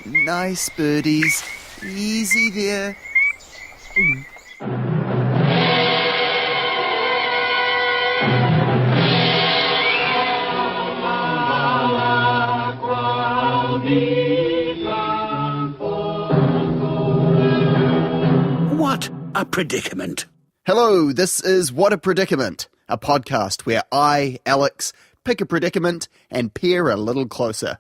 Nice birdies. Easy there. What a predicament. Hello, this is What a Predicament, a podcast where I, Alex, pick a predicament and peer a little closer.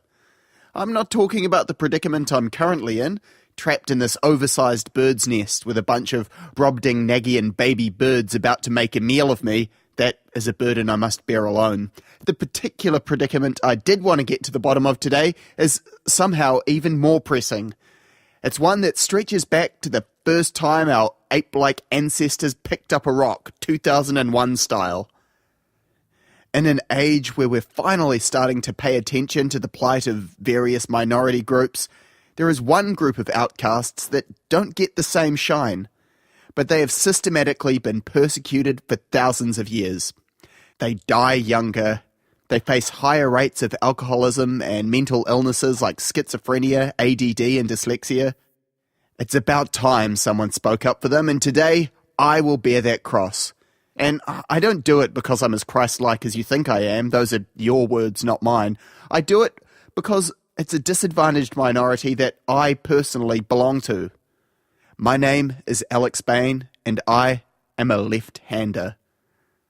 I'm not talking about the predicament I'm currently in, trapped in this oversized bird's nest with a bunch of Brobdingnagian baby birds about to make a meal of me. That is a burden I must bear alone. The particular predicament I did want to get to the bottom of today is somehow even more pressing. It's one that stretches back to the first time our ape-like ancestors picked up a rock, 2001 style. In an age where we're finally starting to pay attention to the plight of various minority groups, there is one group of outcasts that don't get the same shine, but they have systematically been persecuted for thousands of years. They die younger, they face higher rates of alcoholism and mental illnesses like schizophrenia, ADD and dyslexia. It's about time someone spoke up for them, and today I will bear that cross. And I don't do it because I'm as Christ-like as you think I am. Those are your words, not mine. I do it because it's a disadvantaged minority that I personally belong to. My name is Alex Bain, and I am a left-hander.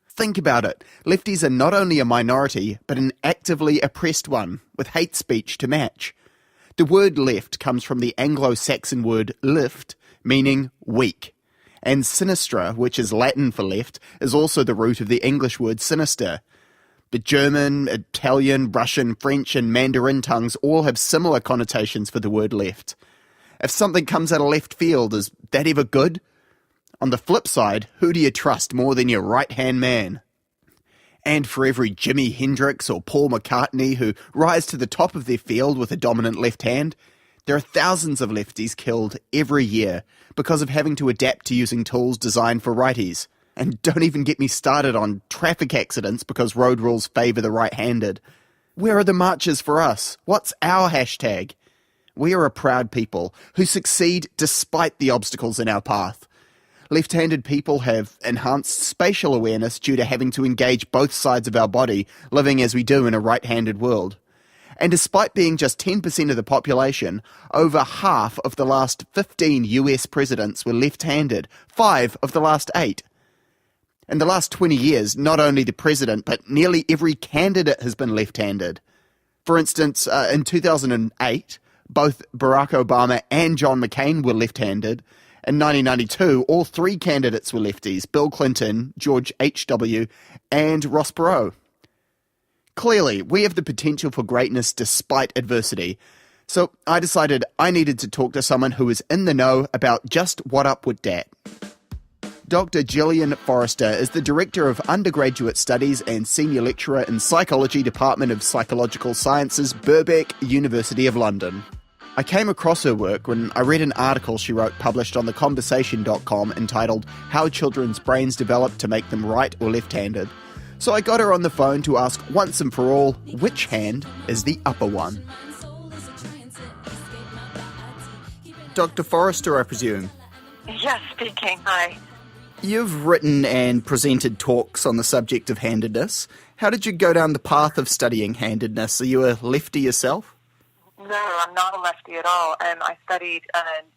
Think about it. Lefties are not only a minority, but an actively oppressed one, with hate speech to match. The word left comes from the Anglo-Saxon word lift, meaning weak. And sinistra, which is Latin for left, is also the root of the English word sinister. The German, Italian, Russian, French, and Mandarin tongues all have similar connotations for the word left. If something comes out of left field, is that ever good? On the flip side, who do you trust more than your right-hand man? And for every Jimi Hendrix or Paul McCartney who rise to the top of their field with a dominant left hand, there are thousands of lefties killed every year because of having to adapt to using tools designed for righties. And don't even get me started on traffic accidents because road rules favour the right-handed. Where are the marches for us? What's our hashtag? We are a proud people who succeed despite the obstacles in our path. Left-handed people have enhanced spatial awareness due to having to engage both sides of our body, living as we do in a right-handed world. And despite being just 10% of the population, over half of the last 15 US presidents were left-handed, 5 of the last 8. In the last 20 years, not only the president, but nearly every candidate has been left-handed. For instance, in 2008, both Barack Obama and John McCain were left-handed. In 1992, all 3 candidates were lefties, Bill Clinton, George H.W., and Ross Perot. Clearly, we have the potential for greatness despite adversity. So I decided I needed to talk to someone who is in the know about just what up with that. Dr. Gillian Forrester is the Director of Undergraduate Studies and Senior Lecturer in Psychology Department of Psychological Sciences, Birkbeck, University of London. I came across her work when I read an article she wrote published on theconversation.com entitled How Children's Brains Develop to Make Them Right or Left-Handed. So I got her on the phone to ask once and for all, which hand is the upper one? Dr. Forrester, I presume? Yes, speaking. Hi. You've written and presented talks on the subject of handedness. How did you go down the path of studying handedness? Are you a lefty yourself? No, I'm not a lefty at all. I studied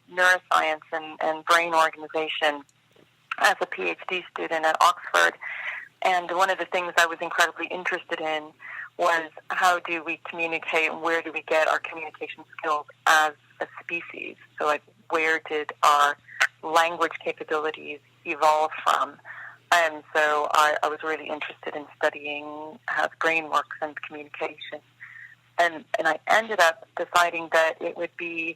neuroscience and brain organization as a PhD student at Oxford. And one of the things I was incredibly interested in was how do we communicate and where do we get our communication skills as a species? So like where did our language capabilities evolve from? And so I was really interested in studying how the brain works and communication. And I ended up deciding that it would be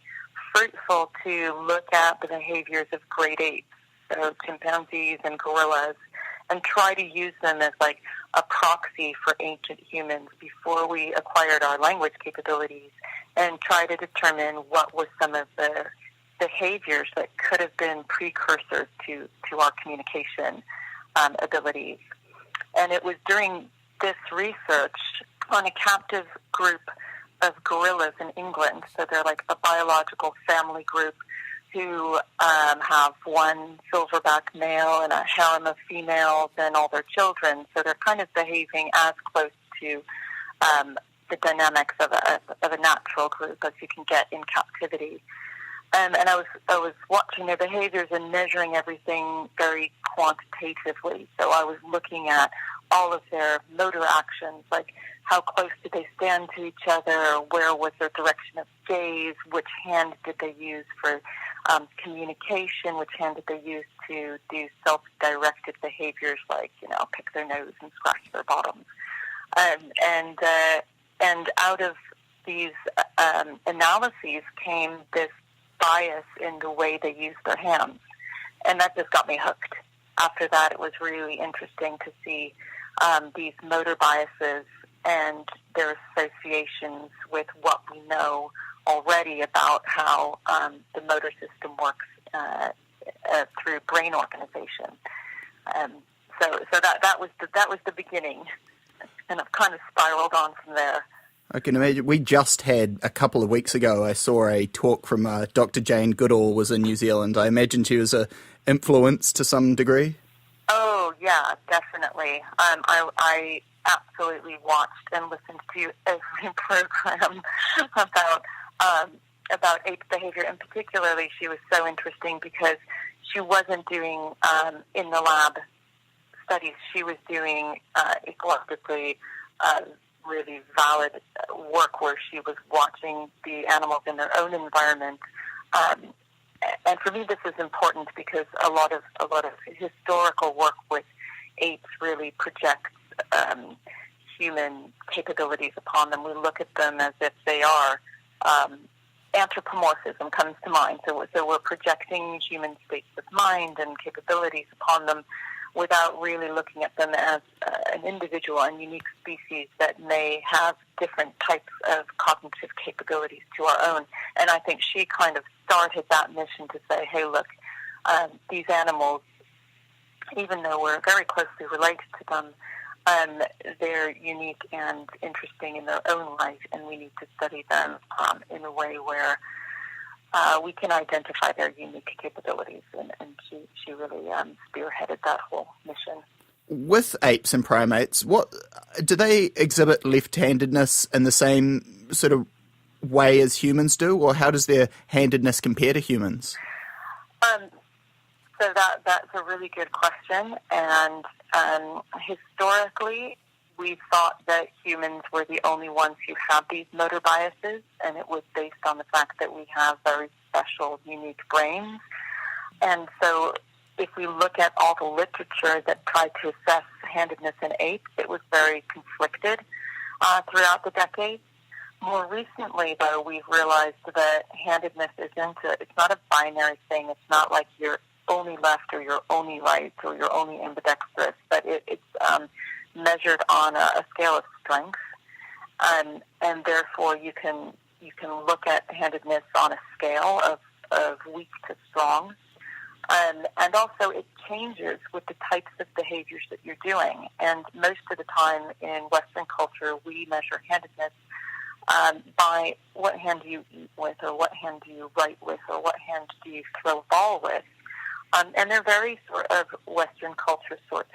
fruitful to look at the behaviors of great apes, so chimpanzees and gorillas, and try to use them as like a proxy for ancient humans before we acquired our language capabilities, and try to determine what were some of the behaviors that could have been precursors to our communication abilities. And it was during this research on a captive group of gorillas in England. So they're like a biological family group who have one silverback male and a harem of females and all their children. So they're kind of behaving as close to the dynamics of a natural group as you can get in captivity. And I was watching their behaviors and measuring everything very quantitatively. So I was looking at all of their motor actions, like how close did they stand to each other, where was their direction of gaze, which hand did they use for communication, which hand did they use to do self-directed behaviors like, pick their nose and scratch their bottoms. And out of these analyses came this bias in the way they use their hands. And that just got me hooked. After that, it was really interesting to see these motor biases and their associations with what we know already about how the motor system works through brain organization. So that was the beginning, and I've kind of spiraled on from there. I can imagine. We just had, a couple of weeks ago, I saw a talk from Dr. Jane Goodall was in New Zealand. I imagine she was an influence to some degree. Oh, yeah, definitely. I absolutely watched and listened to every program about ape behavior, and particularly she was so interesting because she wasn't doing in the lab studies. She was doing ecologically really valid work where she was watching the animals in their own environment. And for me, this is important because a lot of historical work with apes really projects human capabilities upon them. We look at them as if they are. Anthropomorphism comes to mind. So we're projecting human states of mind and capabilities upon them without really looking at them as an individual and unique species that may have different types of cognitive capabilities to our own. And I think she kind of started that mission to say, hey, look, these animals, even though we're very closely related to them, they're unique and interesting in their own right, and we need to study them in a way where we can identify their unique capabilities, and she really spearheaded that whole mission. With apes and primates, what do they exhibit left-handedness in the same sort of way as humans do, or how does their handedness compare to humans? So that's a really good question, and historically, we thought that humans were the only ones who have these motor biases, and it was based on the fact that we have very special, unique brains. And so if we look at all the literature that tried to assess handedness in apes, it was very conflicted throughout the decades. More recently, though, we've realized that handedness it's not a binary thing. It's not like you're only left or you're only right or you're only ambidextrous, but it's measured on a scale of strength, and therefore you can look at handedness on a scale of weak to strong, and also it changes with the types of behaviors that you're doing. And most of the time in Western culture, we measure handedness by what hand do you eat with, or what hand do you write with, or what hand do you throw a ball with, and they're very sort of Western culture sorts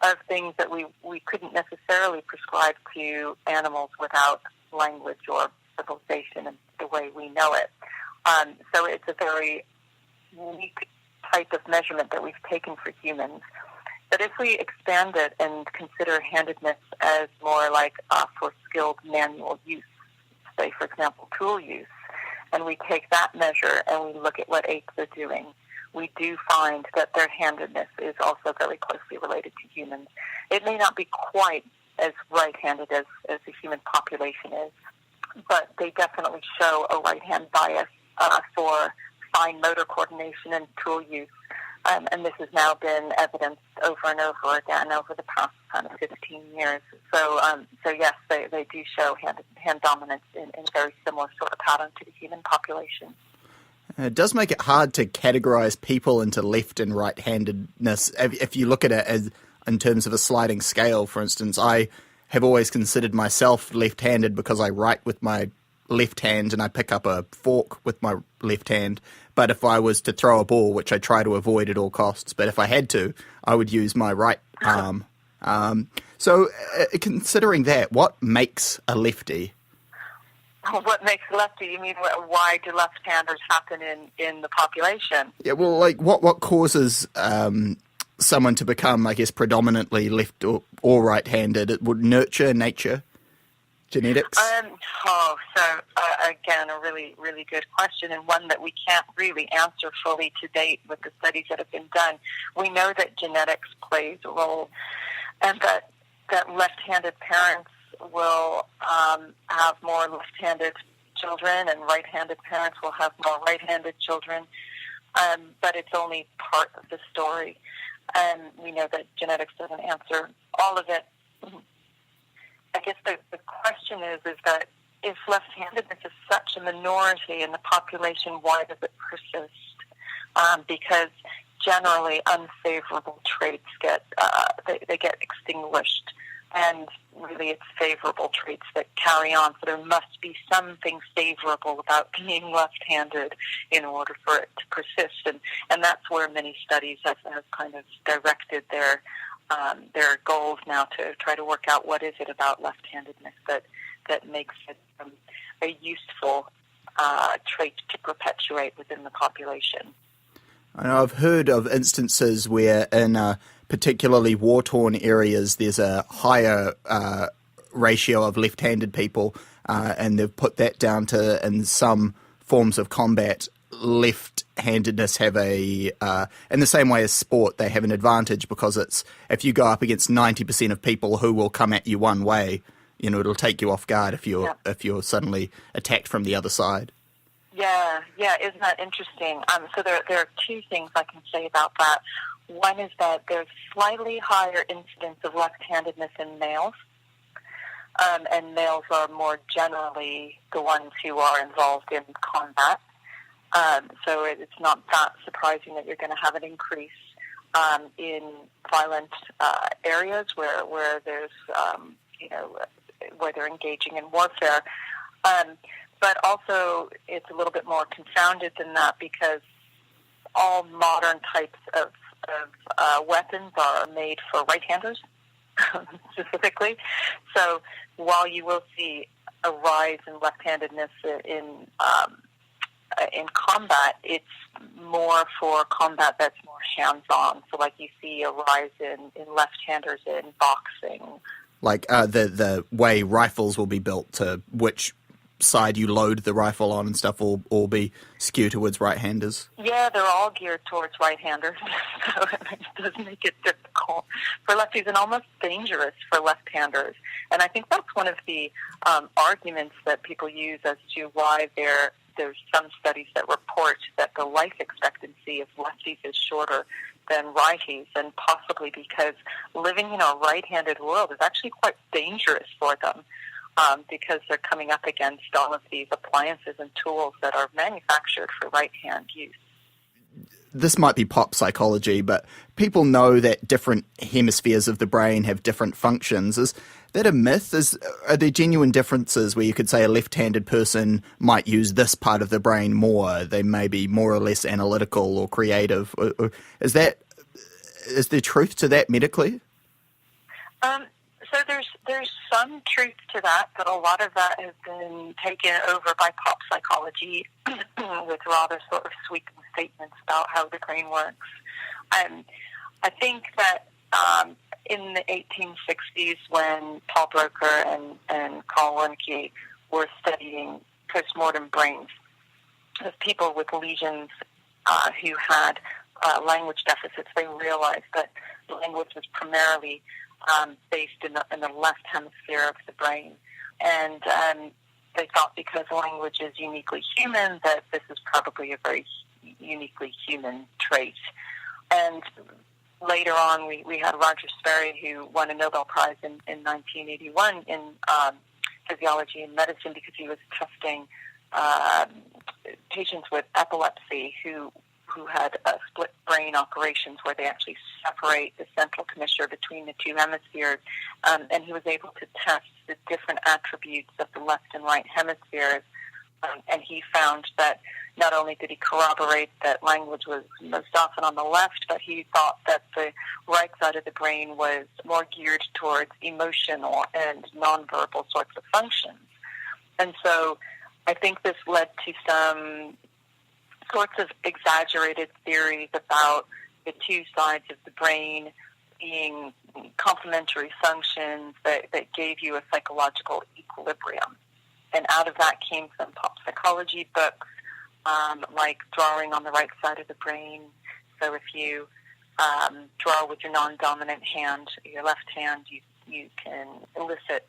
of things that we couldn't necessarily prescribe to animals without language or civilization and the way we know it. So it's a very unique type of measurement that we've taken for humans. But if we expand it and consider handedness as more like for skilled manual use, say, for example, tool use, and we take that measure and we look at what apes are doing, we do find that their handedness is also very closely related to humans. It may not be quite as right-handed as the human population is, but they definitely show a right-hand bias for fine motor coordination and tool use. And this has now been evidenced over and over again over the past kind of 15 years. So yes, they do show hand dominance in a very similar sort of pattern to the human population. It does make it hard to categorize people into left and right-handedness if you look at it as in terms of a sliding scale. For instance, I have always considered myself left-handed because I write with my left hand and I pick up a fork with my left hand. But if I was to throw a ball, which I try to avoid at all costs, but if I had to, I would use my right arm. So considering that, what makes a lefty? What makes a lefty? You mean why do left-handers happen in the population? Yeah, well, like what causes someone to become, I guess, predominantly left or right-handed? It would nurture, nature, genetics? Again, a really, really good question, and one that we can't really answer fully to date with the studies that have been done. We know that genetics plays a role, and that left-handed parents will have more left-handed children, and right-handed parents will have more right-handed children, but it's only part of the story. And we know that genetics doesn't answer all of it. I guess the question is that if left-handedness is such a minority in the population, why does it persist? Because generally unfavorable traits get extinguished, and really it's favorable traits that carry on. So there must be something favorable about being left-handed in order for it to persist, and that's where many studies have kind of directed their goals now to try to work out what is it about left-handedness that makes it a useful trait to perpetuate within the population. I know I've heard of instances where in particularly war-torn areas there's a higher ratio of left-handed people, and they've put that down to, in some forms of combat, left-handedness have in the same way as sport, they have an advantage because it's, if you go up against 90% of people who will come at you one way, it'll take you off guard if you're suddenly attacked from the other side. Yeah, isn't that interesting? So there are two things I can say about that. One is that there's slightly higher incidence of left-handedness in males, and males are more generally the ones who are involved in combat. So it's not that surprising that you're going to have an increase in violent areas where there's, where they're engaging in warfare. But also it's a little bit more confounded than that, because all modern types of weapons are made for right-handers specifically. So while you will see a rise in left-handedness in combat, it's more for combat that's more hands-on. So like you see a rise in left-handers in boxing. Like the way rifles will be built, to which side you load the rifle on and stuff will all be skewed towards right-handers? Yeah, they're all geared towards right-handers, so it does make it difficult for lefties and almost dangerous for left-handers. And I think that's one of the arguments that people use as to why there's some studies that report that the life expectancy of lefties is shorter than righties, and possibly because living in a right-handed world is actually quite dangerous for them. Because they're coming up against all of these appliances and tools that are manufactured for right-hand use. This might be pop psychology, but people know that different hemispheres of the brain have different functions. Is that a myth? Are there genuine differences where you could say a left-handed person might use this part of the brain more? They may be more or less analytical or creative. Is there truth to that medically? So there's some truth to that, but a lot of that has been taken over by pop psychology with rather sort of sweeping statements about how the brain works. I think that in the 1860s, when Paul Broca and Carl Wernicke were studying postmortem brains of people with lesions who had language deficits, they realized that language was primarily based in the left hemisphere of the brain. And they thought because language is uniquely human, that this is probably a very uniquely human trait. And later on, we had Roger Sperry, who won a Nobel Prize in 1981 in physiology and medicine, because he was testing patients with epilepsy who who had split brain operations where they actually separate the central commissure between the two hemispheres, and he was able to test the different attributes of the left and right hemispheres, and he found that not only did he corroborate that language was most often on the left, but he thought that the right side of the brain was more geared towards emotional and nonverbal sorts of functions. And so I think this led to some sorts of exaggerated theories about the two sides of the brain being complementary functions that gave you a psychological equilibrium. And out of that came some pop psychology books, like Drawing on the Right Side of the Brain. So if you draw with your non-dominant hand, your left hand, you can elicit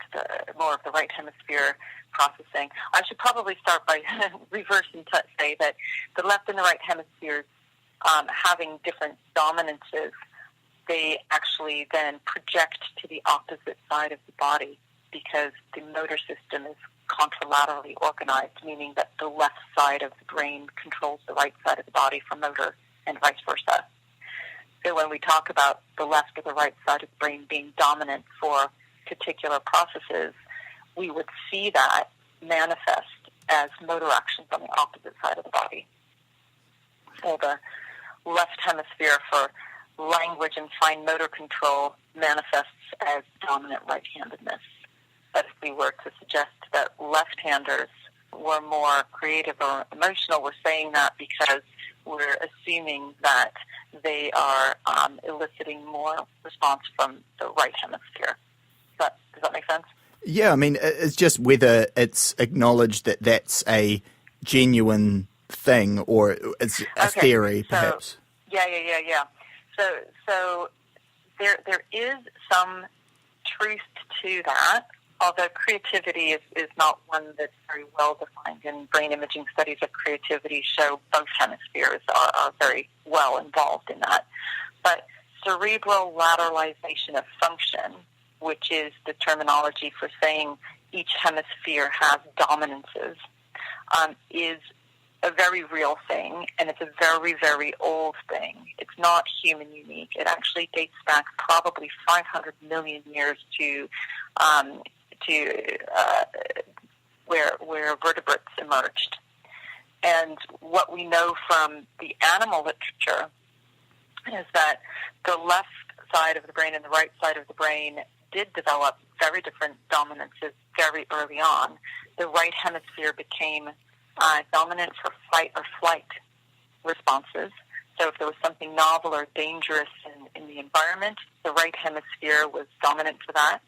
more of the right hemisphere processing. I should probably start by reverse and say that the left and the right hemispheres, having different dominances, they actually then project to the opposite side of the body because the motor system is contralaterally organized, meaning that the left side of the brain controls the right side of the body for motor and vice versa. So when we talk about the left or the right side of the brain being dominant for particular processes, we would see that manifest as motor actions on the opposite side of the body. So the left hemisphere for language and fine motor control manifests as dominant right-handedness. But if we were to suggest that left-handers were more creative or emotional, we're saying that because we're assuming that they are eliciting more response from the right hemisphere. Does that make sense? Yeah, I mean, it's just whether it's acknowledged that that's a genuine thing or it's a theory, perhaps. Yeah. So there is some truth to that, although creativity is not one that's very well defined. And brain imaging studies of creativity show both hemispheres are very well involved in that. But cerebral lateralization of function, which is the terminology for saying each hemisphere has dominances, is a very real thing, and it's a very, very old thing. It's not human unique. It actually dates back probably 500 million years to where vertebrates emerged. And what we know from the animal literature is that the left side of the brain and the right side of the brain did develop very different dominances very early on. The right hemisphere became dominant for fight or flight responses. So if there was something novel or dangerous in the environment, the right hemisphere was dominant for that.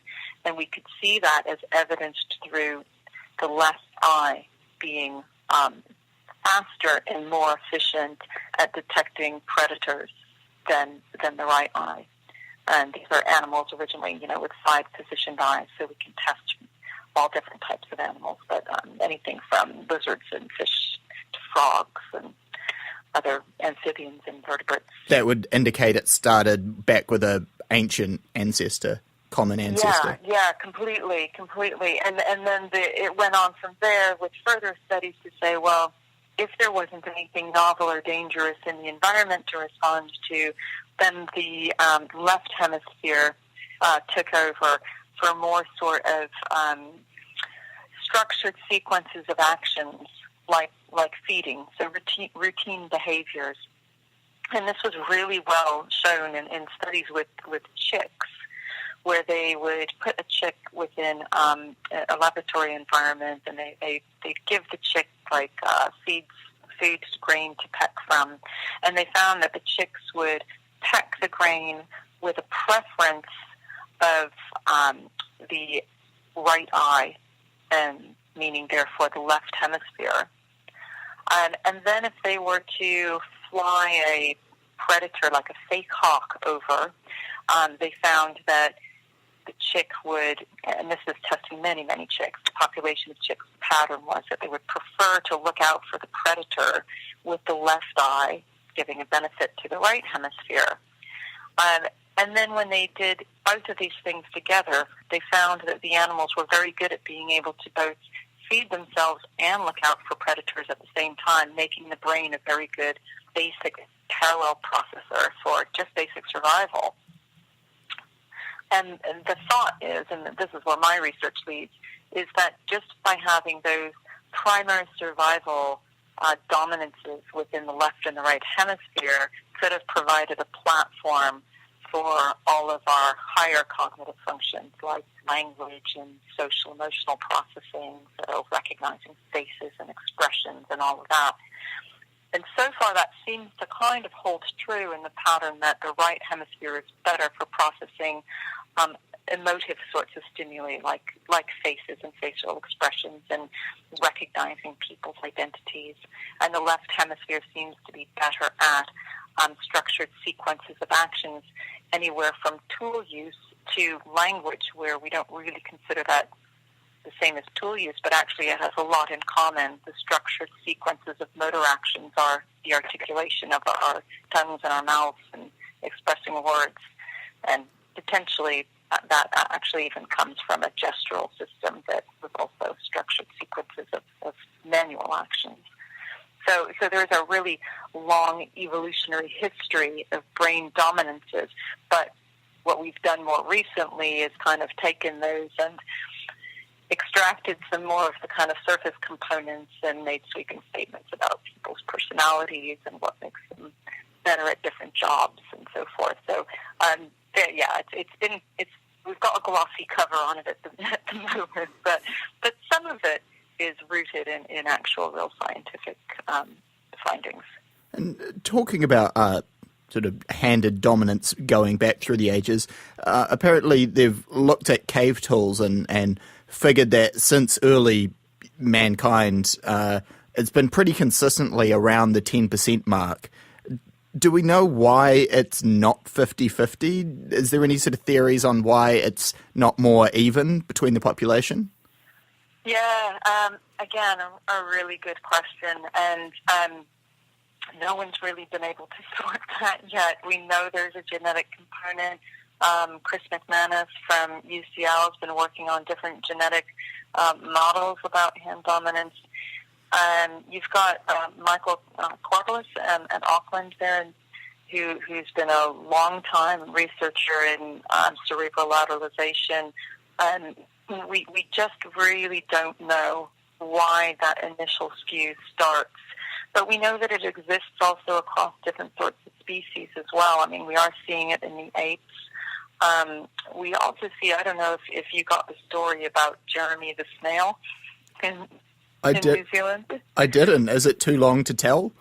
And we could see that as evidenced through the left eye being faster and more efficient at detecting predators than the right eye. And these are animals originally, with side-positioned eyes, so we can test all different types of animals, but anything from lizards and fish to frogs and other amphibians and vertebrates. That would indicate it started back with an ancient ancestor, common ancestor. Yeah, completely. And then it went on from there with further studies to say, well, if there wasn't anything novel or dangerous in the environment to respond to, then the left hemisphere took over for more sort of structured sequences of actions like feeding, so routine behaviors. And this was really well shown in studies with chicks, where they would put a chick within a laboratory environment, and they'd give the chick food grain to peck from, and they found that the chicks would peck the grain with a preference of the right eye, and meaning therefore the left hemisphere. And then if they were to fly a predator like a fake hawk over, they found that the chick would, and this is testing many, many chicks, the population of chicks pattern was that they would prefer to look out for the predator with the left eye, giving a benefit to the right hemisphere. And then when they did both of these things together, they found that the animals were very good at being able to both feed themselves and look out for predators at the same time, making the brain a very good basic parallel processor for just basic survival. And the thought is, and this is where my research leads, is that just by having those primary survival dominances within the left and the right hemisphere could have provided a platform for all of our higher cognitive functions like language and social emotional processing, so recognizing faces and expressions and all of that. And so far that seems to kind of hold true in the pattern that the right hemisphere is better for processing emotive sorts of stimuli like faces and facial expressions and recognizing people's identities. And the left hemisphere seems to be better at structured sequences of actions, anywhere from tool use to language, where we don't really consider that the same as tool use, but actually it has a lot in common. The structured sequences of motor actions are the articulation of our tongues and our mouths and expressing words, and potentially that actually even comes from a gestural system that was also structured sequences of manual actions. So there's a really long evolutionary history of brain dominances, but what we've done more recently is kind of taken those and extracted some more of the kind of surface components and made sweeping statements about people's personalities and what makes them better at different jobs and so forth. So, we've got a glossy cover on it at the moment, but some of it is rooted in actual real scientific findings. And talking about sort of handed dominance going back through the ages, apparently they've looked at cave tools and figured that since early mankind, it's been pretty consistently around the 10% mark. Do we know why it's not 50-50? Is there any sort of theories on why it's not more even between the population? Yeah, again, a really good question, and no one's really been able to sort that yet. We know there's a genetic component. Chris McManus from UCL has been working on different genetic models about hand dominance. You've got Michael Corbelis at Auckland there, who's been a long-time researcher in cerebral lateralization. And we just really don't know why that initial skew starts. But we know that it exists also across different sorts of species as well. I mean, we are seeing it in the apes. We also see, I don't know if you got the story about Jeremy the snail in New Zealand. I didn't. Is it too long to tell?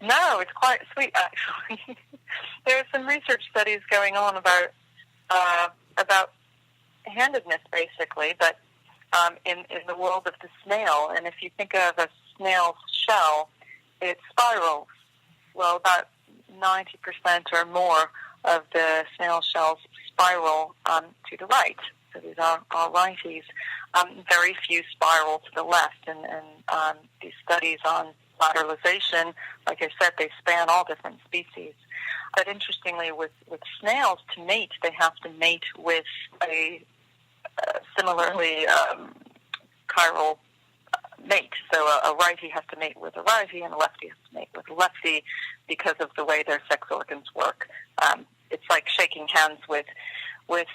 No, it's quite sweet, actually. There are some research studies going on about handedness, basically, but in the world of the snail. And if you think of a snail's shell, it spirals. Well, about 90% or more of the snail shells spiral to the right. So these are righties. Very few spiral to the left. And these studies on lateralization, like I said, they span all different species. But interestingly, with snails, to mate, they have to mate with a similarly chiral mate. So a righty has to mate with a righty, and a lefty has to mate with a lefty because of the way their sex organs work. It's like shaking hands with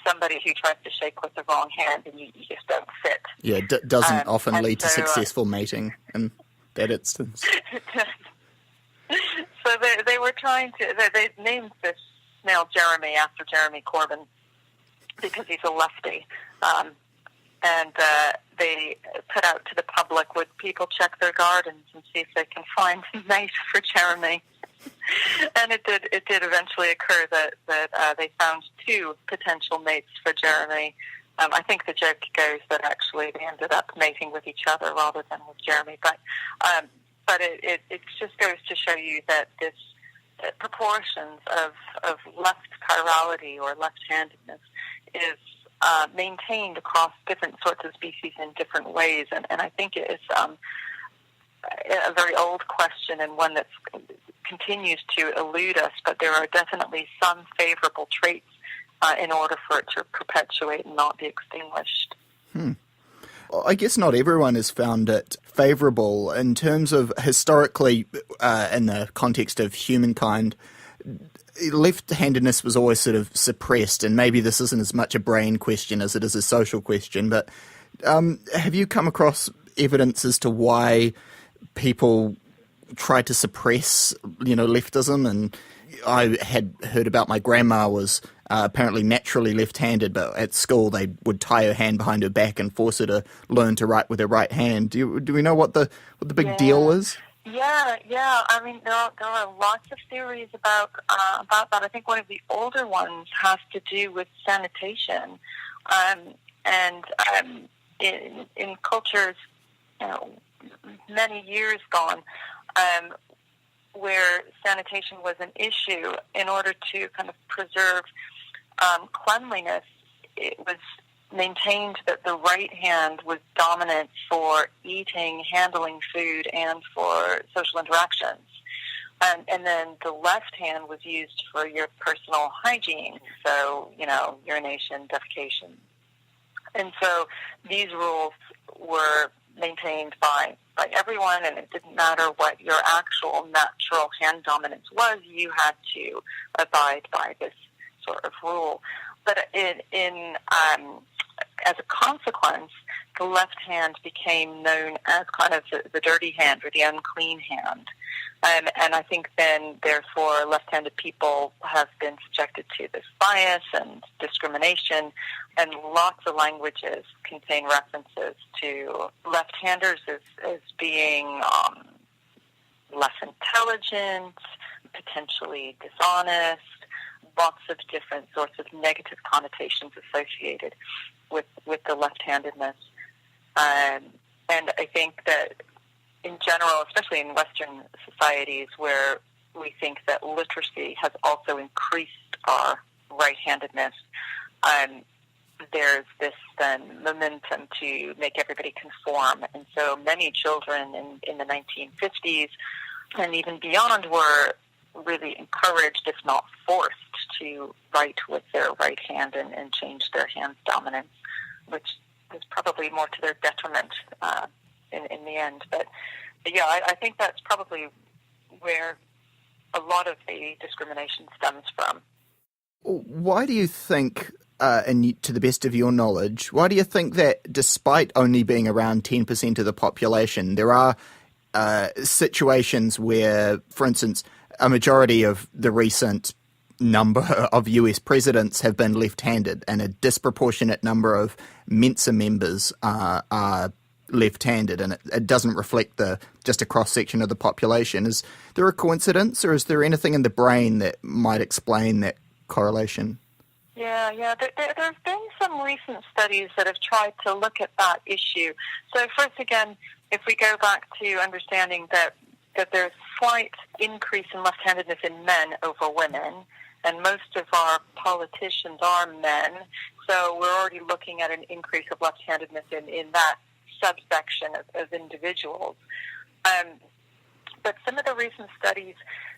somebody who tries to shake with the wrong hand, and you just don't fit. Yeah, doesn't often lead to successful mating in that instance. So they were trying to, they named this snail Jeremy after Jeremy Corbyn because he's a lefty. And they put out to the public, would people check their gardens and see if they can find a mate for Jeremy? And it did eventually occur that they found two potential mates for Jeremy. I think the joke goes that actually they ended up mating with each other rather than with Jeremy. But it just goes to show you that this proportions of left chirality or left-handedness is maintained across different sorts of species in different ways. And I think it is a very old question and one that continues to elude us, but there are definitely some favorable traits in order for it to perpetuate and not be extinguished. I guess not everyone has found it favourable in terms of historically, in the context of humankind. Left-handedness was always sort of suppressed, and maybe this isn't as much a brain question as it is a social question, but have you come across evidence as to why people try to suppress, leftism? And I had heard about my grandma was apparently naturally left-handed, but at school they would tie her hand behind her back and force her to learn to write with her right hand. Do we know what the big deal is? Yeah. I mean, there are lots of theories about that. I think one of the older ones has to do with sanitation, and in cultures, many years gone, where sanitation was an issue, in order to kind of preserve cleanliness, it was maintained that the right hand was dominant for eating, handling food, and for social interactions. And then the left hand was used for your personal hygiene, so, urination, defecation. And so these rules were maintained by everyone, and it didn't matter what your actual natural hand dominance was, you had to abide by this sort of rule. But as a consequence, the left hand became known as kind of the dirty hand, or the unclean hand. And I think then, therefore, left-handed people have been subjected to this bias and discrimination, and lots of languages contain references to left-handers as being less intelligent, potentially dishonest, lots of different sorts of negative connotations associated with the left-handedness. And I think that in general, especially in Western societies where we think that literacy has also increased our right-handedness, there's this then momentum to make everybody conform. And so many children in the 1950s and even beyond were really encouraged, if not forced, to write with their right hand and change their hand's dominance, which is probably more to their detriment in the end. But yeah, I think that's probably where a lot of the discrimination stems from. Why do you think, and to the best of your knowledge, why do you think that despite only being around 10% of the population, there are situations where, for instance, a majority of the recent number of US presidents have been left-handed, and a disproportionate number of Mensa members are left-handed, and it doesn't reflect just a cross-section of the population? Is there a coincidence, or is there anything in the brain that might explain that correlation? Yeah. There's been some recent studies that have tried to look at that issue. So first, again, if we go back to understanding that there's slight increase in left-handedness in men over women, and most of our politicians are men, so we're already looking at an increase of left-handedness in that subsection of individuals. But some of the recent studies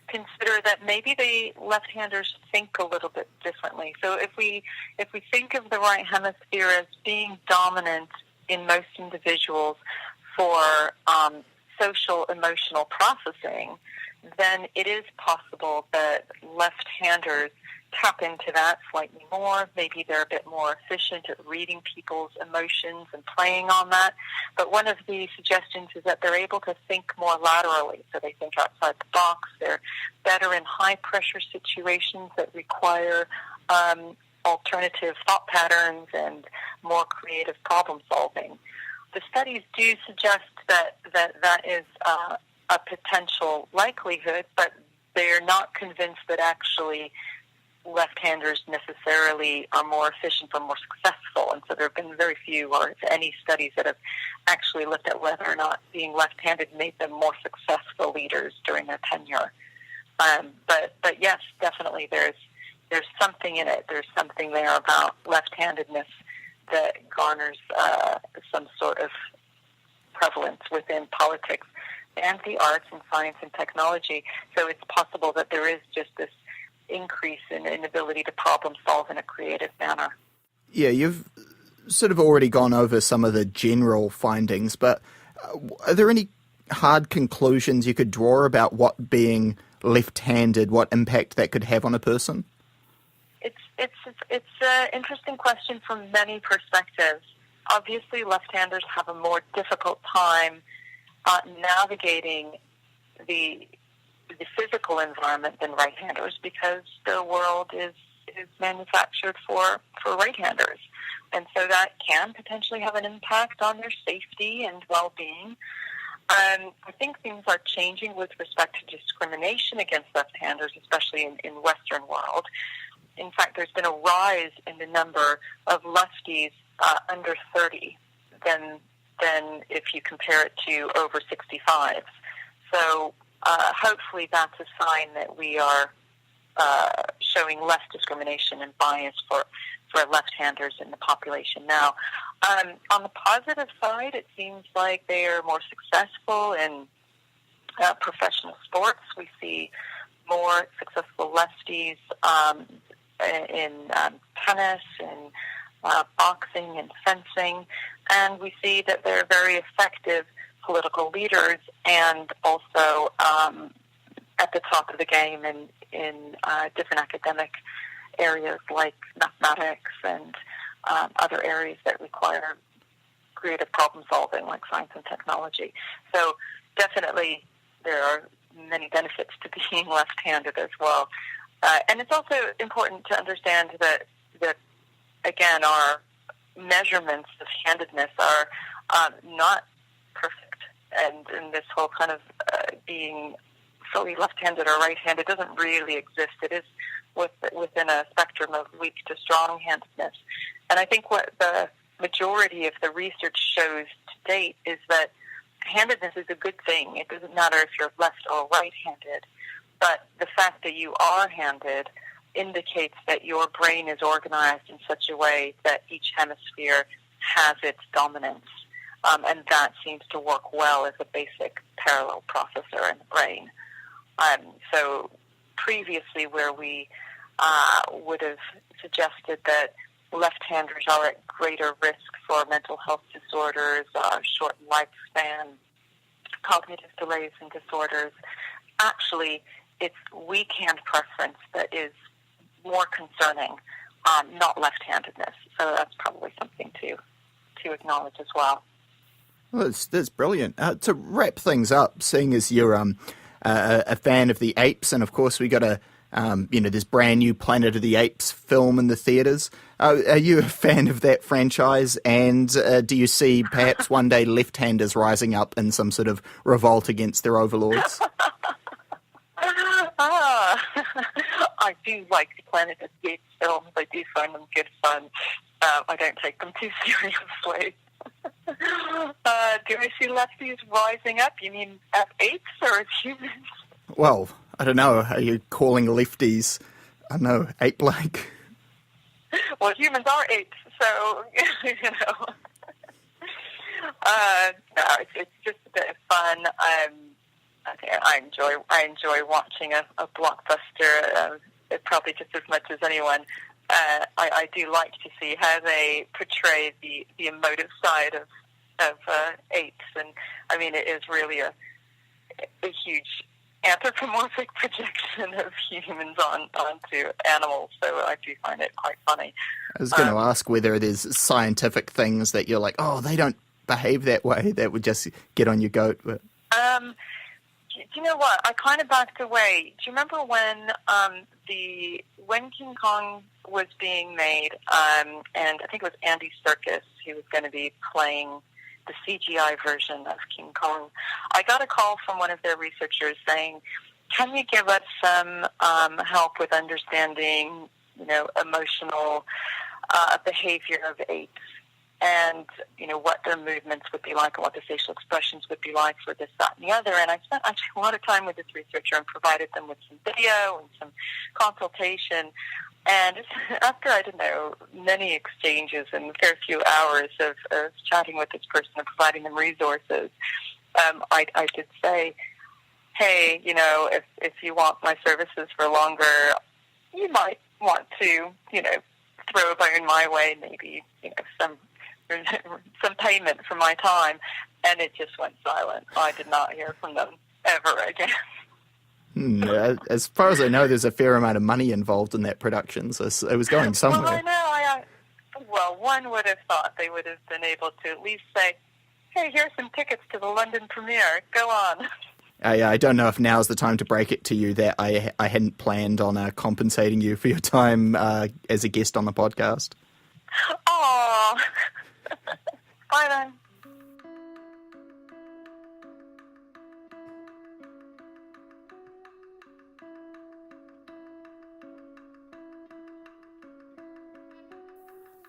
consider that maybe the left-handers think a little bit differently. So if we think of the right hemisphere as being dominant in most individuals for social emotional processing, then it is possible that left-handers tap into that slightly more. Maybe they're a bit more efficient at reading people's emotions and playing on that. But one of the suggestions is that they're able to think more laterally, so they think outside the box. They're better in high-pressure situations that require alternative thought patterns and more creative problem-solving. The studies do suggest that is a potential likelihood, but they're not convinced that actually left-handers necessarily are more efficient or more successful. And so there have been very few, or if any, studies that have actually looked at whether or not being left-handed made them more successful leaders during their tenure. But yes, definitely there's something in it. There's something there about left-handedness that garners some sort of prevalence within politics and the arts and science and technology. So it's possible that there is just this increase in ability to problem solve in a creative manner. Yeah, you've sort of already gone over some of the general findings, but are there any hard conclusions you could draw about what being left-handed, what impact that could have on a person? It's an interesting question from many perspectives. Obviously, left-handers have a more difficult time navigating the physical environment than right-handers because the world is manufactured for right-handers. And so that can potentially have an impact on their safety and well-being. I think things are changing with respect to discrimination against left-handers, especially in Western world. In fact, there's been a rise in the number of lefties under 30 than if you compare it to over 65s. So hopefully that's a sign that we are showing less discrimination and bias for left-handers in the population now. On the positive side, it seems like they are more successful in professional sports. We see more successful lefties in tennis and boxing and fencing, and we see that they're very effective political leaders and also at the top of the game in different academic areas like mathematics and other areas that require creative problem solving like science and technology. So definitely there are many benefits to being left-handed as well. And it's also important to understand that again, our measurements of handedness are not perfect. And this whole kind of being fully left-handed or right-handed doesn't really exist. It is within a spectrum of weak to strong-handedness. And I think what the majority of the research shows to date is that handedness is a good thing. It doesn't matter if you're left or right-handed, but the fact that you are handed indicates that your brain is organized in such a way that each hemisphere has its dominance. And that seems to work well as a basic parallel processor in the brain. So previously where we would have suggested that left-handers are at greater risk for mental health disorders, short lifespan, cognitive delays and disorders, actually it's weak hand preference that is more concerning, not left-handedness. So that's probably something to acknowledge as well. Well, that's brilliant. To wrap things up, seeing as you're a fan of the apes, and of course we got this brand new Planet of the Apes film in the theatres. Are you a fan of that franchise? And do you see perhaps one day left-handers rising up in some sort of revolt against their overlords? I do like the Planet of the Apes films. I do find them good fun. I don't take them too seriously. Do I see lefties rising up? You mean as apes or as humans? Well, I don't know. Are you calling lefties, I don't know, ape-like? Well, humans are apes, so, no, it's just a bit of fun. I enjoy watching a blockbuster, probably just as much as anyone. I do like to see how they portray the emotive side of apes, and I mean it is really a huge anthropomorphic projection of humans onto animals. So I do find it quite funny. I was going to ask whether there's scientific things that you're like, oh, they don't behave that way, that would just get on your goat. But do you know what? I kind of backed away. Do you remember when King Kong was being made, and I think it was Andy Serkis who was going to be playing the CGI version of King Kong? I got a call from one of their researchers saying, "Can you give us some help with understanding, emotional behavior of apes?" And, what their movements would be like and what the facial expressions would be like for this, that, and the other. And I spent actually a lot of time with this researcher and provided them with some video and some consultation. And after, many exchanges and a fair few hours of chatting with this person and providing them resources, I did say, hey, if you want my services for longer, you might want to, throw a bone my way, maybe, some some payment for my time, and it just went silent. I did not hear from them ever again. As far as I know, there's a fair amount of money involved in that production, so it was going somewhere. Well, I know. Well, one would have thought they would have been able to at least say, hey, here's some tickets to the London premiere. Go on. I don't know if now's the time to break it to you that I hadn't planned on compensating you for your time as a guest on the podcast. Aww. Bye then.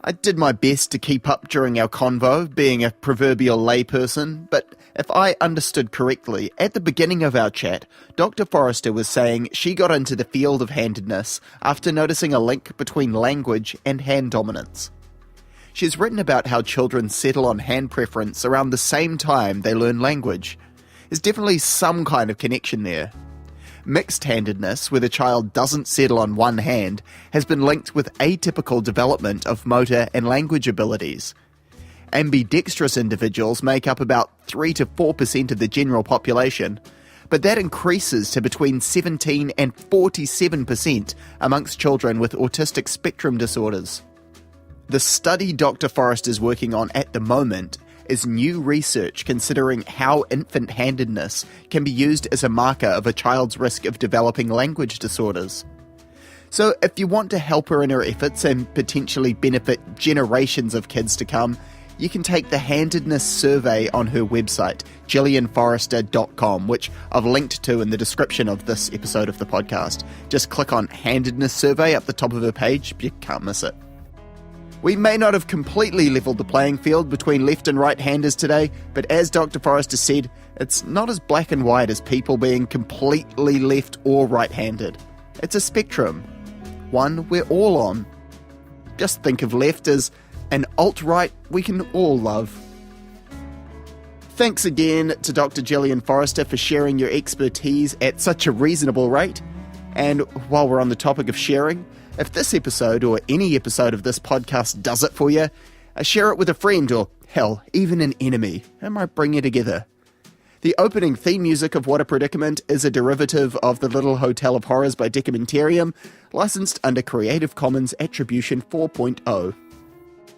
I did my best to keep up during our convo, being a proverbial layperson, but if I understood correctly, at the beginning of our chat, Dr. Forrester was saying she got into the field of handedness after noticing a link between language and hand dominance. She's written about how children settle on hand preference around the same time they learn language. There's definitely some kind of connection there. Mixed handedness, where the child doesn't settle on one hand, has been linked with atypical development of motor and language abilities. Ambidextrous individuals make up about 3 to 4% of the general population, but that increases to between 17 and 47% amongst children with autistic spectrum disorders. The study Dr. Forrester is working on at the moment is new research considering how infant handedness can be used as a marker of a child's risk of developing language disorders. So if you want to help her in her efforts and potentially benefit generations of kids to come, you can take the handedness survey on her website, gillianforrester.com, which I've linked to in the description of this episode of the podcast. Just click on handedness survey up the top of her page, you can't miss it. We may not have completely leveled the playing field between left and right-handers today, but as Dr. Forrester said, it's not as black and white as people being completely left or right-handed. It's a spectrum, one we're all on. Just think of left as an alt-right we can all love. Thanks again to Dr. Gillian Forrester for sharing your expertise at such a reasonable rate. And while we're on the topic of sharing, if this episode or any episode of this podcast does it for you, share it with a friend or, hell, even an enemy. It might bring you together. The opening theme music of What a Predicament is a derivative of The Little Hotel of Horrors by Documentarium, licensed under Creative Commons Attribution 4.0.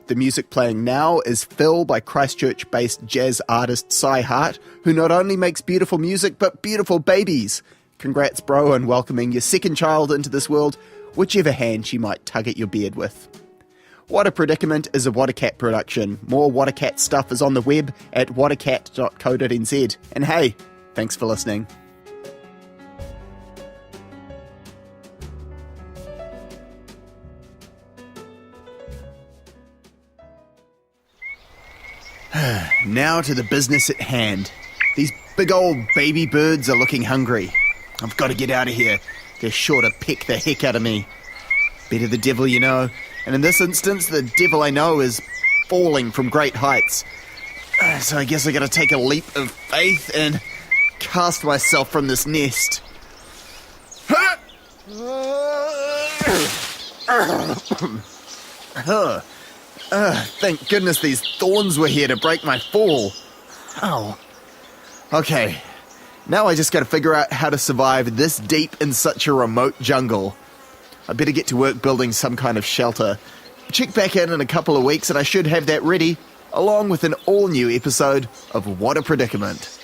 The music playing now is Phil by Christchurch-based jazz artist Cy Hart, who not only makes beautiful music, but beautiful babies. Congrats, bro, on welcoming your second child into this world, whichever hand she might tug at your beard with. What a Predicament is a What a Cat production. More What a Cat stuff is on the web at whatacat.co.nz. And hey, thanks for listening. Now to the business at hand. These big old baby birds are looking hungry. I've got to get out of here. They're sure to peck the heck out of me. Better the devil you know. And in this instance, the devil I know is falling from great heights. So I guess I gotta take a leap of faith and cast myself from this nest. Thank goodness these thorns were here to break my fall. Oh. Okay. Now I just gotta figure out how to survive this deep in such a remote jungle. I better get to work building some kind of shelter. Check back in a couple of weeks and I should have that ready, along with an all-new episode of What a Predicament.